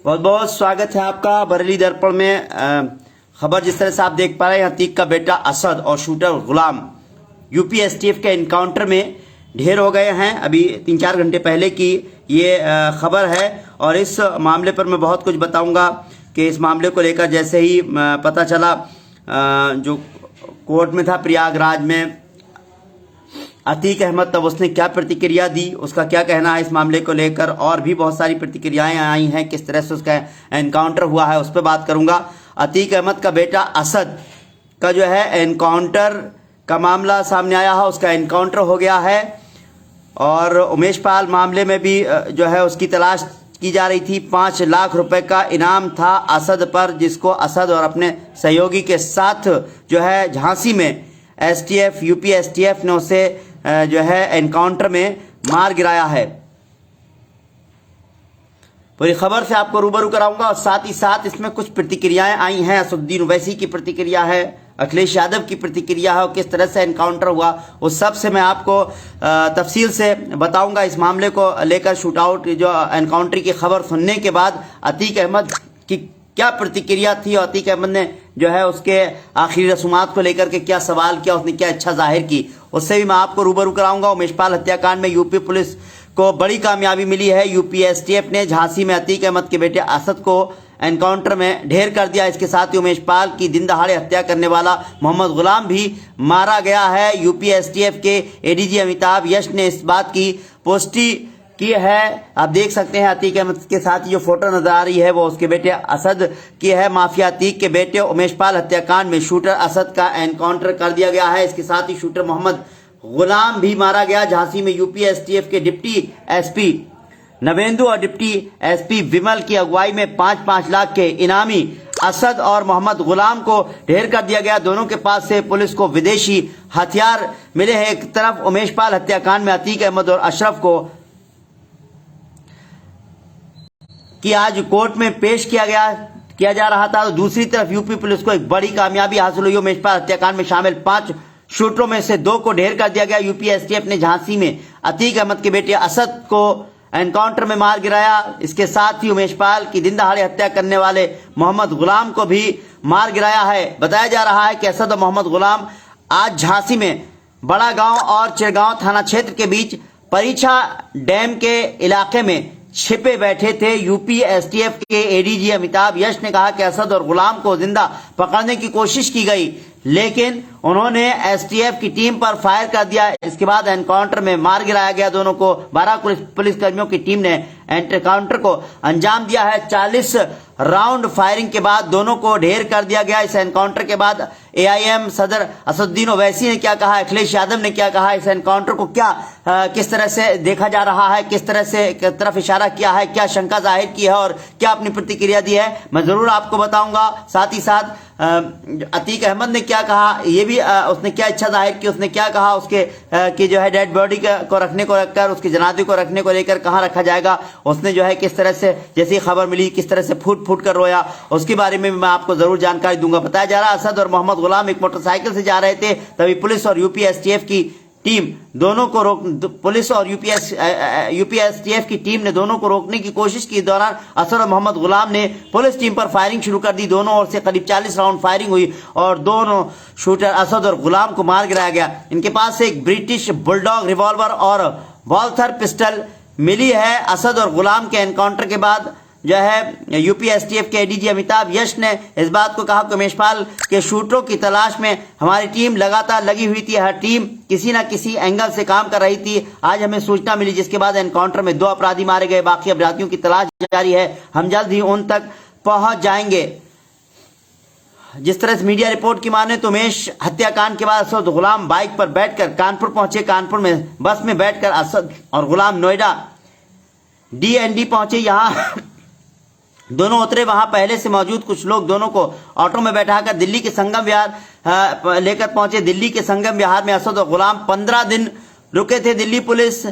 बहुत बहुत स्वागत है आपका बरेली दर्पण में। खबर जिस तरह से आप देख पा रहे हैं, अतीक का बेटा असद और शूटर गुलाम यूपी एसटीएफ के एनकाउंटर में ढेर हो गए हैं। अभी 3-4 घंटे पहले की ये खबर है और इस मामले पर मैं बहुत कुछ बताऊंगा कि इस मामले को लेकर जैसे ही पता चला जो कोर्ट में था प्रयागराज में अतीक अहमद, तब उसने क्या प्रतिक्रिया दी, उसका क्या कहना है इस मामले को लेकर, और भी बहुत सारी प्रतिक्रियाएं आई हैं, किस तरह से उसका एनकाउंटर हुआ है उस पर बात करूंगा। अतीक अहमद का बेटा असद का जो है एनकाउंटर का मामला सामने आया है, उसका एनकाउंटर हो गया है और उमेश पाल मामले में भी जो है उसकी तलाश की जा रही थी। 5 लाख रुपए का इनाम था असद पर, जिसको असद और अपने सहयोगी के साथ जो है झांसी में एसटीएफ यूपी एसटीएफ ने उसे जो है एनकाउंटर में मार गिराया है। पूरी खबर से आपको रूबरू कराऊंगा और साथ ही साथ इसमें कुछ प्रतिक्रियाएं आई हैं। असदुद्दीन ओवैसी की प्रतिक्रिया है, अखिलेश यादव की प्रतिक्रिया है और किस तरह से एनकाउंटर हुआ उस सब से मैं आपको तफसील से बताऊंगा। इस मामले को लेकर शूटआउट जो एनकाउंटर की खबर सुनने के बाद अतीक अहमद की क्या प्रतिक्रिया थी और अतीक अहमद ने जो है उसके आखिरी रसूमात को लेकर के क्या सवाल किया, उसने क्या इच्छा जाहिर की, उससे भी मैं आपको रूबरू कराऊंगा। उमेश पाल हत्याकांड में यूपी पुलिस को बड़ी कामयाबी मिली है। यूपी एसटीएफ ने झांसी में अतीक अहमद के बेटे असद को एनकाउंटर में ढेर कर दिया। इसके साथ ही उमेश पाल की दिन दहाड़े हत्या करने वाला मोहम्मद गुलाम भी मारा गया है। यूपी एसटीएफ के एडीजी अमिताभ यश ने इस बात की पुष्टि की है। आप देख सकते हैं अतीक अहमद के साथ जो फोटो नजर आ रही है वो उसके बेटे असद की है। माफिया अतीक के बेटे उमेश पाल हत्याकांड में शूटर असद का एनकाउंटर कर दिया गया है। इसके साथ ही शूटर मोहम्मद गुलाम भी मारा गया। झांसी में यूपी एसटीएफ के डिप्टी एसपी नवेंदु और डिप्टी एसपी विमल की अगुवाई में 5-5 लाख के इनामी असद और मोहम्मद गुलाम को ढेर कर दिया गया। दोनों के पास से पुलिस को विदेशी हथियार मिले हैं। एक तरफ उमेश पाल हत्याकांड में अतीक अहमद और अशरफ को कि आज कोर्ट में पेश किया जा रहा था, तो दूसरी तरफ यूपी पुलिस को एक बड़ी कामयाबी हासिल हुई। उमेश पाल हत्याकांड में शामिल 5 शूटरों में से 2 को ढेर कर दिया गया। यूपी एसटीएफ ने झांसी में अतीक अहमद के बेटे असद को एनकाउंटर में मार गिराया। इसके साथ ही उमेश पाल की दिन दहाड़े हत्या करने वाले मोहम्मद गुलाम को भी मार गिराया है। बताया जा रहा है कि असद और मोहम्मद गुलाम आज झांसी में बड़ा गांव और चिड़गांव थाना क्षेत्र के बीच परीक्षा डैम के इलाके में छिपे बैठे थे। यूपी एसटीएफ के एडीजी अमिताभ यश ने कहा कि असद और गुलाम को जिंदा पकड़ने की कोशिश की गई, लेकिन उन्होंने एसटीएफ की टीम पर फायर कर दिया। इसके बाद एनकाउंटर में मार गिराया गया दोनों को। 12 पुलिसकर्मियों की टीम ने एनकाउंटर को अंजाम दिया है। 40 राउंड फायरिंग के बाद दोनों को ढेर कर दिया गया। इस एनकाउंटर के बाद एआईएम सदर असदुद्दीन ओवैसी ने क्या कहा, अखिलेश यादव ने क्या कहा, इस एनकाउंटर को क्या किस तरह से देखा जा रहा है, किस तरह से तरफ इशारा किया है, क्या शंका जाहिर की है और क्या अपनी प्रतिक्रिया दी है, मैं जरूर आपको बताऊंगा। साथ ही साथ अतीक अहमद ने क्या कहा, ये भी उसने क्या इच्छा जाहिर की, उसने क्या कहा उसके कि जो है डेड बॉडी को रखने को रखकर उसके जनाजे को रखने को लेकर कहाँ रखा जाएगा, उसने जो है किस तरह से जैसी खबर मिली किस तरह से फूट फूट कर रोया, उसके बारे में मैं आपको जरूर जानकारी दूंगा। बताया जा रहा है असद और मोहम्मद गुलाम एक मोटरसाइकिल से जा रहे थे, तभी पुलिस और यूपी एसटीएफ की टीम दोनों को पुलिस और यूपी एसटीएफ की टीम ने दोनों को रोकने की कोशिश की। दौरान असद और मोहम्मद गुलाम ने पुलिस टीम पर फायरिंग शुरू कर दी। दोनों ओर से करीब 40 राउंड फायरिंग हुई और दोनों शूटर असद और गुलाम को मार गिराया गया। इनके पास से एक ब्रिटिश बुलडॉग रिवॉल्वर और वॉल्थर पिस्टल मिली है। असद और गुलाम के एनकाउंटर के बाद जो है यूपी एसटीएफ के एडीजी अमिताभ यश ने इस बात को कहा कि उमेश पाल के शूटरों की तलाश में हमारी टीम लगातार लगी हुई थी। हर टीम किसी न किसी एंगल से काम कर रही थी। आज हमें सूचना मिली जिसके बाद एनकाउंटर में 2 अपराधी मारे गए। बाकी अपराधियों की तलाश जारी है, हम जल्द ही उन तक पहुंच जाएंगे। जिस तरह से मीडिया रिपोर्ट की माने तो उमेश हत्याकांड के बाद असद गुलाम बाइक पर बैठकर कानपुर पहुंचे। कानपुर में बस में बैठकर असद और गुलाम नोएडा डीएनडी पहुंचे। यहाँ दोनों उतरे। वहां पहले से मौजूद कुछ लोग दोनों को ऑटो में बैठाकर दिल्ली के संगम विहार लेकर पहुंचे। दिल्ली के संगम विहार में असद और गुलाम 15 दिन रुके थे। दिल्ली पुलिस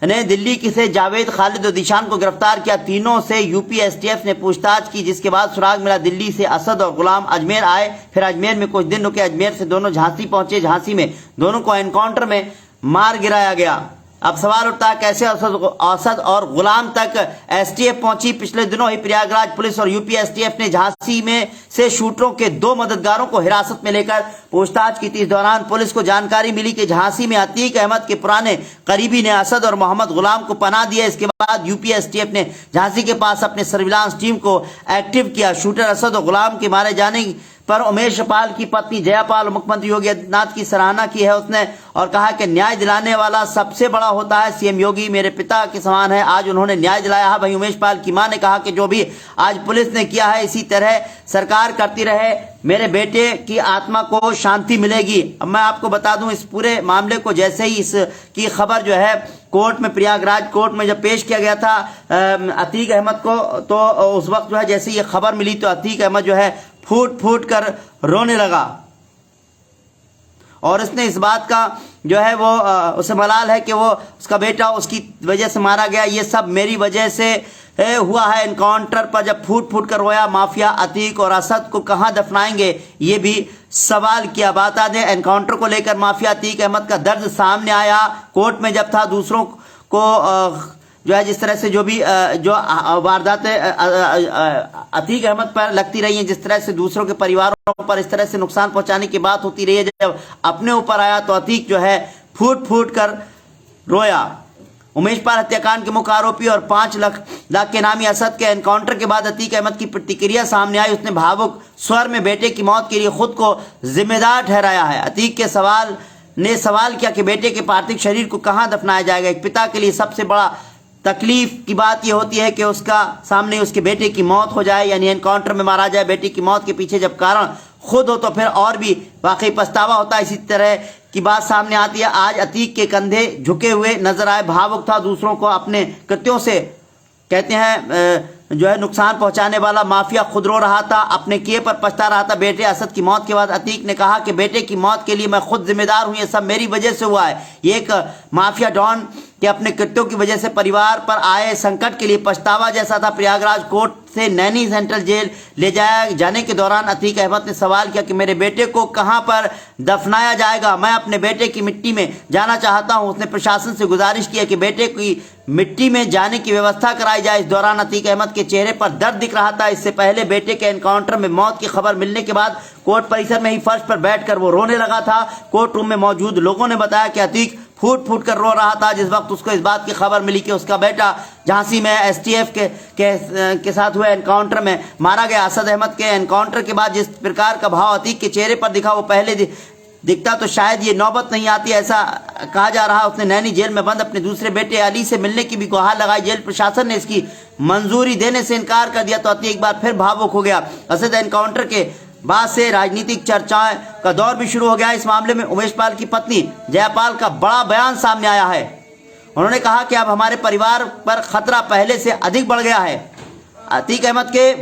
ने दिल्ली से जावेद, खालिद और दिशान को गिरफ्तार किया। तीनों से यूपी एसटीएफ ने पूछताछ की, जिसके बाद सुराग मिला। दिल्ली से असद और गुलाम अजमेर आए, फिर अजमेर में कुछ दिन रुके। अजमेर से दोनों झांसी पहुंचे। झांसी में दोनों को एनकाउंटर में मार गिराया गया। अब सवाल उठता है कैसे असद और गुलाम तक एसटीएफ पहुंची। पिछले दिनों ही प्रयागराज पुलिस और यूपी एसटीएफ ने झांसी में से शूटरों के 2 मददगारों को हिरासत में लेकर पूछताछ की थी। इस दौरान पुलिस को जानकारी मिली कि झांसी में अतीक अहमद के पुराने करीबी ने असद और मोहम्मद गुलाम को पनाह दिया। इसके बाद यूपी एसटीएफ ने झांसी के पास अपने सर्विलांस टीम को एक्टिव किया। शूटर असद और गुलाम के मारे जाने पर उमेश पाल की पत्नी जयापाल मुख्यमंत्री योगी आदित्यनाथ की सराहना की है उसने, और कहा कि न्याय दिलाने वाला सबसे बड़ा होता है। सीएम योगी मेरे पिता के समान है, आज उन्होंने न्याय दिलाया है। वहीं उमेश पाल की मां ने कहा कि जो भी आज पुलिस ने किया है इसी तरह सरकार करती रहे, मेरे बेटे की आत्मा को शांति मिलेगी। अब मैं आपको बता दूं इस पूरे मामले को, जैसे ही इसकी खबर जो है कोर्ट में, प्रयागराज कोर्ट में जब पेश किया गया था अतीक अहमद को, तो उस वक्त जो है जैसे ये खबर मिली तो अतीक अहमद जो है फूट फूट कर रोने लगा और उसने इस बात का जो है वो उसे मलाल है कि वो उसका बेटा उसकी वजह से मारा गया, ये सब मेरी वजह से हुआ है। एनकाउंटर पर जब फूट फूट कर रोया, माफिया अतीक और असद को कहां दफनाएंगे ये भी सवाल किया। बता दें एनकाउंटर को लेकर माफिया अतीक अहमद का दर्द सामने आया कोर्ट में जब था। दूसरों को जो है जिस तरह से जो भी जो वारदातें अतीक अहमद पर लगती रही हैं, जिस तरह से दूसरों के परिवारों पर इस तरह से नुकसान पहुंचाने की बात होती रही है, जब अपने ऊपर आया तो अतीक जो है फूट फूट कर रोया। उमेश पाल हत्याकांड के मुख्य आरोपी और 5 लाख के नामी असद के एनकाउंटर के बाद अतीक अहमद की प्रतिक्रिया सामने आई। उसने भावुक स्वर में बेटे की मौत के लिए खुद को जिम्मेदार ठहराया है। अतीक के सवाल किया कि बेटे के पार्थिव शरीर को कहां दफनाया जाएगा। एक पिता के लिए सबसे बड़ा तकलीफ की बात यह होती है कि उसका सामने उसके बेटे की मौत हो जाए, यानी एनकाउंटर में मारा जाए। बेटे की मौत के पीछे जब कारण खुद हो तो फिर और भी वाकई पछतावा होता है। इसी तरह की बात सामने आती है। आज अतीक के कंधे झुके हुए नजर आए, भावुक था, दूसरों को अपने कृत्यों से कहते हैं जो है नुकसान पहुंचाने वाला माफिया खुद रो रहा था, अपने किए पर पछता रहा था। बेटे असद की मौत के बाद अतीक ने कहा कि बेटे की मौत के लिए मैं खुद जिम्मेदार हूं, ये सब मेरी वजह से हुआ है। ये एक माफिया डॉन के अपने कृत्यों की वजह से परिवार पर आए संकट के लिए पछतावा जैसा था। प्रयागराज कोर्ट से नैनी सेंट्रल जेल ले जाने के दौरान अतीक अहमद ने सवाल किया कि मेरे बेटे को कहां पर दफनाया जाएगा, मैं अपने बेटे की मिट्टी में जाना चाहता हूं। उसने प्रशासन से गुजारिश किया कि बेटे की मिट्टी में जाने की व्यवस्था कराई जाए। इस दौरान अतीक अहमद के चेहरे पर दर्द दिख रहा था। इससे पहले बेटे के एनकाउंटर में मौत की खबर मिलने के बाद कोर्ट परिसर में ही फर्श पर बैठकर वो रोने लगा था। कोर्ट रूम में मौजूद लोगों ने बताया कि अतीक फूट फूट कर रो रहा था जिस वक्त उसको इस बात की खबर मिली कि उसका बेटा झांसी में एसटीएफ के साथ हुए एनकाउंटर में मारा गया। असद अहमद के एनकाउंटर के बाद जिस प्रकार का भाव अतीक के चेहरे पर दिखा वो पहले दिखता तो शायद ये नौबत नहीं आती, ऐसा कहा जा रहा। उसने नैनी जेल में बंद अपने दूसरे बेटे अली से मिलने की भी गुहार लगाई। जेल प्रशासन ने इसकी मंजूरी देने से इनकार कर दिया तो अतीक एक बार फिर भावुक हो गया। असद एनकाउंटर के बाद से राजनीतिक चर्चाएं का दौर भी शुरू हो गया। इस मामले में उमेश पाल की पत्नी जयापाल का बड़ा बयान सामने आया है। उन्होंने कहा कि अब हमारे परिवार पर खतरा पहले से अधिक बढ़ गया है। अतीक अहमद के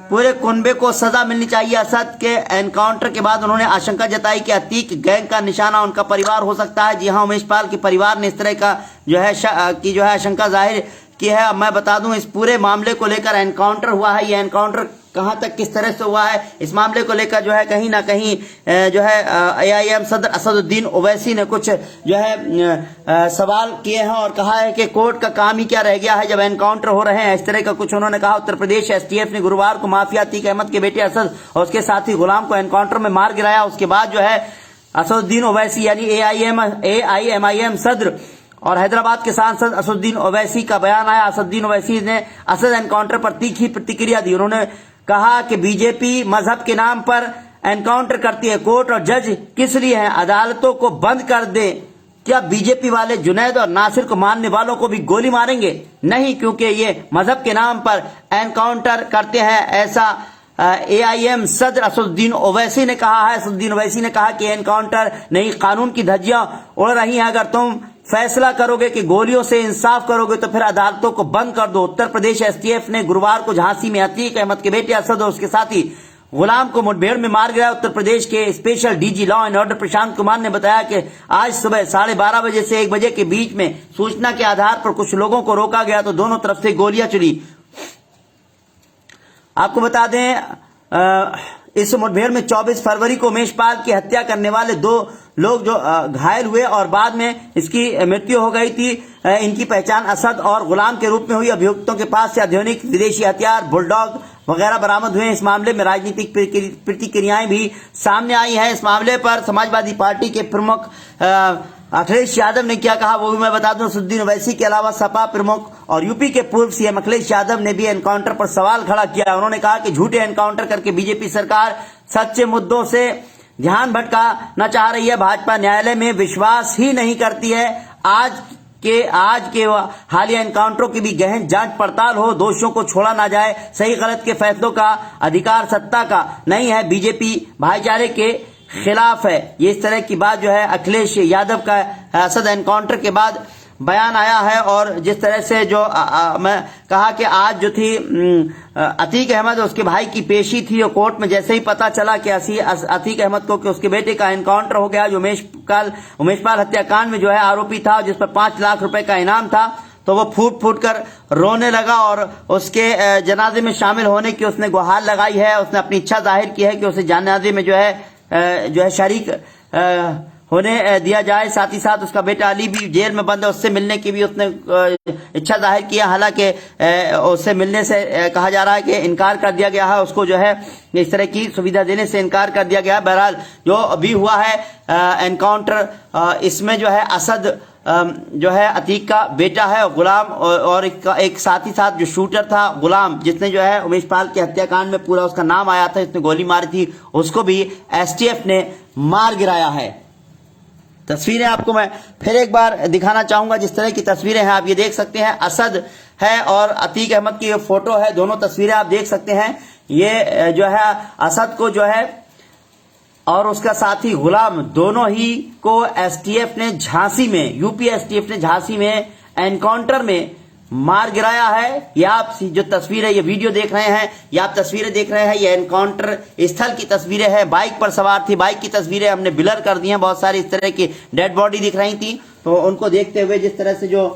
पूरे कुनबे को सजा मिलनी चाहिए। असद के एनकाउंटर के बाद उन्होंने आशंका जताई कि अतीक गैंग का निशाना उनका परिवार हो सकता है। जी हां, उमेश पाल के परिवार ने इस तरह का जो है आशंका जाहिर की है। अब मैं बता दूं इस पूरे मामले को लेकर एनकाउंटर हुआ है, ये एनकाउंटर कहां तक किस तरह से हुआ है, इस मामले को लेकर जो है कहीं ना कहीं जो है AIM सदर असदुद्दीन ओवैसी ने कुछ जो है सवाल किए हैं और कहा है कि कोर्ट का काम ही क्या रह गया है जब एनकाउंटर हो रहे हैं, इस तरह का कुछ उन्होंने कहा। उत्तर प्रदेश STF ने गुरुवार को माफिया अतीक अहमद के बेटे असद और उसके साथी गुलाम को एनकाउंटर में मार गिराया। उसके बाद जो है असदुद्दीन ओवैसी यानी AIMIM सदर और हैदराबाद के सांसद असदुद्दीन ओवैसी का बयान आया। असदुद्दीन ओवैसी ने असद एनकाउंटर पर तीखी प्रतिक्रिया दी। उन्होंने कहा कि बीजेपी मजहब के नाम पर एनकाउंटर करती है, कोर्ट और जज किस लिए हैं, अदालतों को बंद कर दे। क्या बीजेपी वाले जुनैद और नासिर को मारने वालों को भी गोली मारेंगे? नहीं, क्योंकि ये मजहब के नाम पर एनकाउंटर करते हैं, ऐसा AIM सदर असदुद्दीन ओवैसी ने कहा है। असदुद्दीन ओवैसी ने कहा कि एनकाउंटर नहीं, कानून की धज्जियां उड़ रही हैं। अगर तुम फैसला करोगे कि गोलियों से इंसाफ करोगे तो फिर अदालतों को बंद कर दो। उत्तर प्रदेश STF ने गुरुवार को झांसी में अतीक अहमद के बेटे असद और उसके साथी गुलाम को मुठभेड़ में मार गिराया। उत्तर प्रदेश के special DG law and order Prashant Kumar ने बताया कि आज सुबह 12:30 बजे से 1 बजे के बीच में सूचना के आधार पर कुछ लोगों को रोका गया तो दोनों तरफ से गोलियां चली। आपको बता दें इस मुठभेड़ में 24 फरवरी को उमेश पाल की हत्या करने वाले 2 लोग जो घायल हुए और बाद में इसकी मृत्यु हो गई थी। इनकी पहचान असद और गुलाम के रूप में हुई। अभियुक्तों के पास से आधुनिक विदेशी हथियार, बुलडॉग वगैरह बरामद हुए। इस मामले में राजनीतिक प्रतिक्रियाएं भी सामने आई हैं। इस मामले पर समाजवादी पार्टी के प्रमुख अखिलेश यादव ने क्या कहा वो भी मैं बता दूं। असदुद्दीन ओवैसी के अलावा सपा प्रमुख और यूपी के पूर्व सीएम अखिलेश यादव ने भी एनकाउंटर पर सवाल खड़ा किया। उन्होंने कहा कि झूठे एनकाउंटर करके बीजेपी सरकार सच्चे मुद्दों से ध्यान भटकाना चाह रही है। भाजपा न्यायालय में विश्वास ही नहीं करती है। आज के हालिया एनकाउंटरों की भी गहन जांच पड़ताल हो, दोषियों को छोड़ा ना जाए। सही गलत के फैसलों का अधिकार सत्ता का नहीं है, बीजेपी भाईचारे के खिलाफ है। ये इस तरह की बात जो है अखिलेश यादव का असद एनकाउंटर के बाद बयान आया है। और जिस तरह से जो मैं कहा कि आज जो थी अतीक अहमद उसके भाई की पेशी थी और कोर्ट में जैसे ही पता चला कि अतीक अहमद को कि उसके बेटे का एनकाउंटर हो गया, जो उमेश पाल हत्याकांड में जो है आरोपी था, जिस पर 5 लाख रुपए का इनाम था, तो वो फूट फूट कर रोने लगा और उसके जनाजे में शामिल होने की उसने गुहार लगाई है। उसने अपनी इच्छा जाहिर की है कि उसे जनाजे में जो है शरीक होने दिया जाए। साथ ही साथ उसका बेटा अली भी जेल में बंद है, उससे मिलने की भी उसने इच्छा जाहिर किया। हालांकि उससे मिलने से कहा जा रहा है कि इनकार कर दिया गया है, उसको जो है इस तरह की सुविधा देने से इनकार कर दिया गया है। बहरहाल जो अभी हुआ है एनकाउंटर, इसमें जो है असद जो है अतीक का बेटा है गुलाम और एक साथ ही साथ जो शूटर था गुलाम, जिसने जो है उमेश पाल के हत्याकांड में पूरा उसका नाम आया था, जिसने गोली मारी थी, उसको भी एसटीएफ ने मार गिराया है। तस्वीरें आपको मैं फिर एक बार दिखाना चाहूंगा। जिस तरह की तस्वीरें हैं आप ये देख सकते हैं, असद है और अतीक अहमद की ये फोटो है, दोनों तस्वीरें आप देख सकते हैं। ये जो है असद को जो है और उसका साथी गुलाम, दोनों ही को एसटीएफ ने झांसी में, यूपी एसटीएफ ने झांसी में एनकाउंटर में मार गिराया है। ये आप जो तस्वीर है, ये वीडियो देख रहे हैं, ये आप तस्वीरें देख रहे हैं, ये एनकाउंटर स्थल की तस्वीरें हैं। बाइक पर सवार थी, बाइक की तस्वीरें हमने ब्लर कर दी हैं। बहुत सारी इस तरह की डेड बॉडी दिख रही थी, तो उनको देखते हुए जिस तरह से जो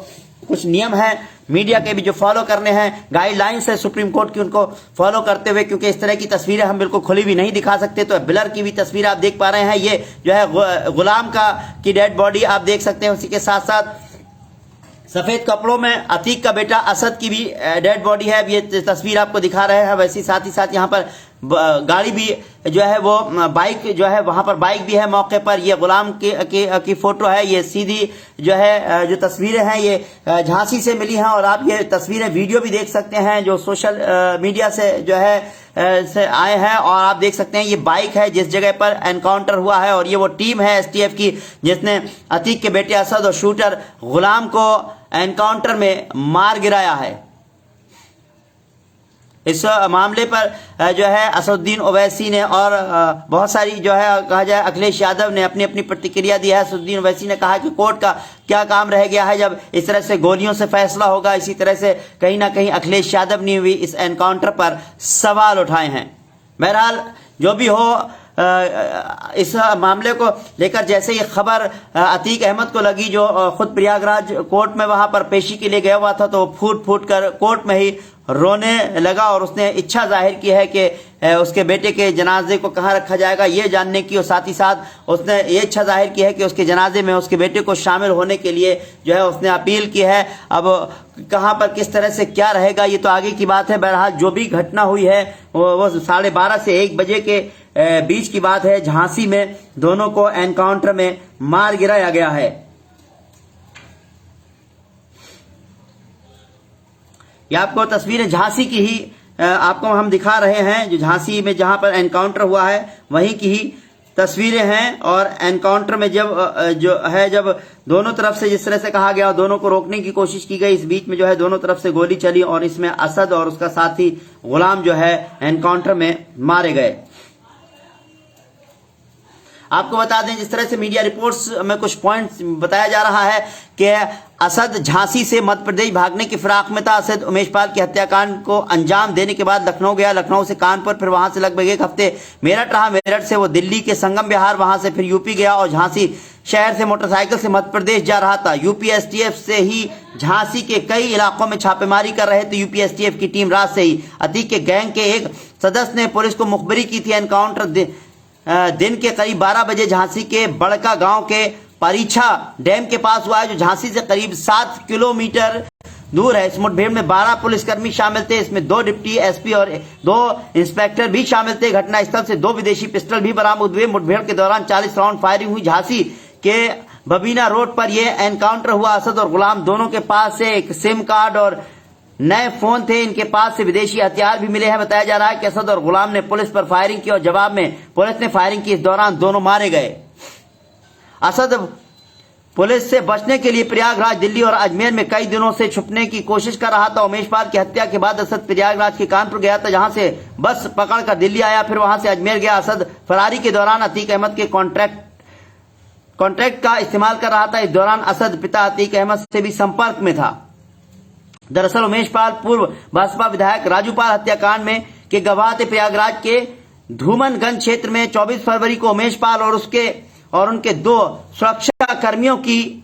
कुछ नियम है मीडिया के भी जो फॉलो करने हैं, गाइडलाइंस है सुप्रीम कोर्ट की, उनको फॉलो करते हुए, क्योंकि इस तरह की तस्वीरें हम बिल्कुल खुली भी नहीं दिखा सकते, तो ब्लर की भी तस्वीर आप देख पा रहे हैं। ये जो है गुलाम की डेड बॉडी आप देख सकते हैं। उसी के साथ साथ सफेद कपड़ों में अतीक का बेटा असद की भी डेड बॉडी है, ये तस्वीर आपको दिखा रहे हैं। वैसे साथ ही साथ यहाँ पर गाड़ी भी जो है वो बाइक जो है, वहां पर बाइक भी है मौके पर। ये गुलाम की फोटो है। ये सीधी जो है जो तस्वीरें हैं ये झांसी से मिली हैं और आप ये तस्वीरें वीडियो भी देख सकते हैं जो सोशल मीडिया से जो है से आए हैं। और आप देख सकते हैं ये बाइक है जिस जगह पर एनकाउंटर हुआ है और ये वो टीम है एसटीएफ की जिसने अतीक के बेटे असद और शूटर गुलाम को एनकाउंटर में मार गिराया है। इस मामले पर जो है असदुद्दीन ओवैसी ने और बहुत सारी जो है कहा जाए अखिलेश यादव ने अपनी अपनी प्रतिक्रिया दी है। असदुद्दीन ओवैसी ने कहा कि कोर्ट का क्या काम रह गया है जब इस तरह से गोलियों से फैसला होगा। इसी तरह से कहीं ना कहीं अखिलेश यादव ने भी इस एनकाउंटर पर सवाल उठाए हैं। बहरहाल जो भी हो, इस मामले को लेकर जैसे ये खबर अतीक अहमद को लगी जो खुद प्रयागराज कोर्ट में वहां पर पेशी के लिए गया हुआ था, तो फूट फूट कर कोर्ट में ही रोने लगा और उसने इच्छा जाहिर की है कि उसके बेटे के जनाजे को कहाँ रखा जाएगा ये जानने की, और साथ ही साथ उसने ये इच्छा जाहिर की है कि उसके जनाजे में उसके बेटे को शामिल होने के लिए जो है उसने अपील की है। अब कहाँ पर किस तरह से क्या रहेगा ये तो आगे की बात है। बहरहाल जो भी घटना हुई है वो 12:30 से 1 बजे के बीच की बात है। झांसी में दोनों को एनकाउंटर में मार गिराया गया है। ये आपको तस्वीरें झांसी की ही आपको हम दिखा रहे हैं, जो झांसी में जहां पर एनकाउंटर हुआ है वहीं की ही तस्वीरें हैं। और एनकाउंटर में जब दोनों तरफ से जिस तरह से कहा गया दोनों को रोकने की कोशिश की गई, इस बीच में जो है दोनों तरफ से गोली चली और इसमें असद और उसका साथी गुलाम जो है एनकाउंटर में मारे गए। आपको बता दें जिस तरह से मीडिया रिपोर्ट्स में कुछ पॉइंट्स बताया जा रहा है कि असद झांसी से मध्य प्रदेश भागने की फिराक में था। असद उमेश पाल के हत्याकांड को अंजाम देने के बाद लखनऊ गया, लखनऊ से कानपुर, फिर वहां से लगभग 1 हफ्ते मेरठ रहा, मेरठ से वो दिल्ली के संगम विहार, वहां से फिर यूपी गया और झांसी शहर से मोटरसाइकिल से मध्य प्रदेश जा रहा था। यूपी एसटीएफ से ही झांसी के कई इलाकों में छापेमारी कर रहे थे। यूपी एसटीएफ की टीम रात से ही अतीक के गैंग के एक सदस्य ने पुलिस को मुखबरी की थी। एनकाउंटर दिन के करीब 12 बजे झांसी के बड़का गांव के परीक्षा डैम के पास हुआ है, जो झांसी से करीब 7 किलोमीटर दूर है। इस मुठभेड़ में 12 पुलिसकर्मी शामिल थे। इसमें 2 डिप्टी एसपी और 2 इंस्पेक्टर भी शामिल थे। घटनास्थल से 2 विदेशी पिस्टल भी बरामद हुए। मुठभेड़ के दौरान 40 राउंड फायरिंग हुई। झांसी के बबीना रोड पर यह एनकाउंटर हुआ। असद और गुलाम दोनों के पास से एक सिम कार्ड और नए फोन थे। इनके पास से विदेशी हथियार भी मिले हैं। बताया जा रहा है कि असद और गुलाम ने पुलिस पर फायरिंग की और जवाब में पुलिस ने फायरिंग की। इस दौरान दोनों मारे गए। असद पुलिस से बचने के लिए प्रयागराज, दिल्ली और अजमेर में कई दिनों से छुपने की कोशिश कर रहा था। उमेश पाल की हत्या के बाद असद प्रयागराज के कानपुर गया था, जहां से बस पकड़कर दिल्ली आया, फिर वहां से अजमेर गया। असद फरारी के दौरान अतीक अहमद के कॉन्ट्रैक्ट का इस्तेमाल कर रहा था। इस दौरान असद पिता अतीक अहमद से भी संपर्क में था। दरअसल उमेश पाल पूर्व भाजपा विधायक राजू पाल हत्याकांड में के गवाह थे। प्रयागराज के धूमनगंज क्षेत्र में 24 फरवरी को उमेश पाल और उनके 2 सुरक्षा कर्मियों की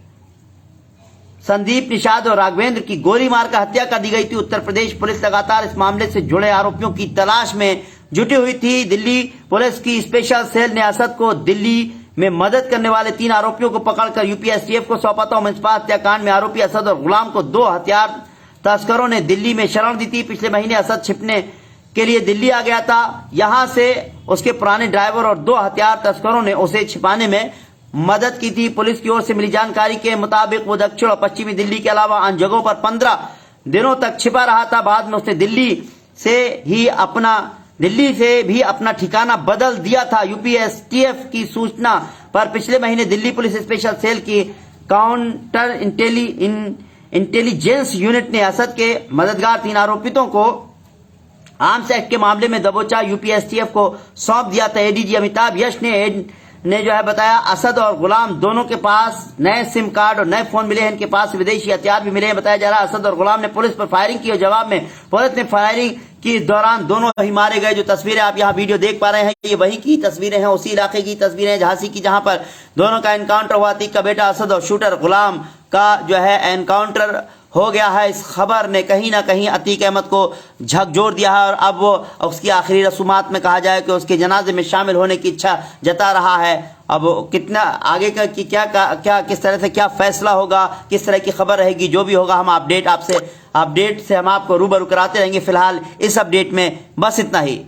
संदीप, निषाद और राघवेंद्र की गोली मारकर हत्या कर दी गई थी। उत्तर प्रदेश पुलिस लगातार इस मामले से जुड़े आरोपियों की तलाश में जुटी हुई थी। दिल्ली पुलिस की स्पेशल सेल ने असद को दिल्ली में मदद करने वाले 3 आरोपियों को पकड़कर यूपी एसटीएफ को सौंपा था। उमेश पाल हत्याकांड में आरोपी असद और गुलाम को 2 हथियार तस्करों ने दिल्ली में शरण दी थी। पिछले महीने असद छिपने के लिए दिल्ली आ गया था। यहां से उसके पुराने ड्राइवर और 2 हथियार तस्करों ने उसे छिपाने में मदद की थी। पुलिस की ओर से मिली जानकारी के मुताबिक वो दक्षिण और पश्चिमी दिल्ली के अलावा अन्य जगहों पर 15 दिनों तक छिपा रहा था। बाद में उसने दिल्ली से भी अपना ठिकाना बदल दिया था। यूपी एसटीएफ की सूचना पर पिछले महीने दिल्ली पुलिस स्पेशल सेल की काउंटर इंटेलिजेंस यूनिट ने असद के मददगार 3 आरोपितों को आर्म्स एक्ट के मामले में दबोचा यूपी एसटीएफ को सौंप दिया था। एडीजी अमिताभ यश ने जो है बताया, असद और गुलाम दोनों के पास नए सिम कार्ड और नए फोन मिले हैं। इनके पास विदेशी हथियार भी मिले हैं। बताया जा रहा है असद और गुलाम ने पुलिस पर फायरिंग की और जवाब में पुलिस ने फायरिंग की। इस दौरान दोनों ही मारे गए। जो तस्वीरें आप यहाँ वीडियो देख पा रहे हैं, ये वही की तस्वीरें हैं, उसी इलाके की तस्वीरें हैं झांसी की, जहां पर दोनों का एनकाउंटर हुआ। अतीक का बेटा असद और शूटर गुलाम का जो है एनकाउंटर हो गया है। इस खबर ने कहीं ना कहीं अतीक अहमद को झकझोर दिया है और अब वो उसकी आखिरी रसूमात में कहा जाए कि उसके जनाजे में शामिल होने की इच्छा जता रहा है। अब कितना आगे का कि क्या किस तरह से क्या फैसला होगा, किस तरह की खबर रहेगी, जो भी होगा हम अपडेट से हम आपको रूबरू कराते रहेंगे। फिलहाल इस अपडेट में बस इतना ही।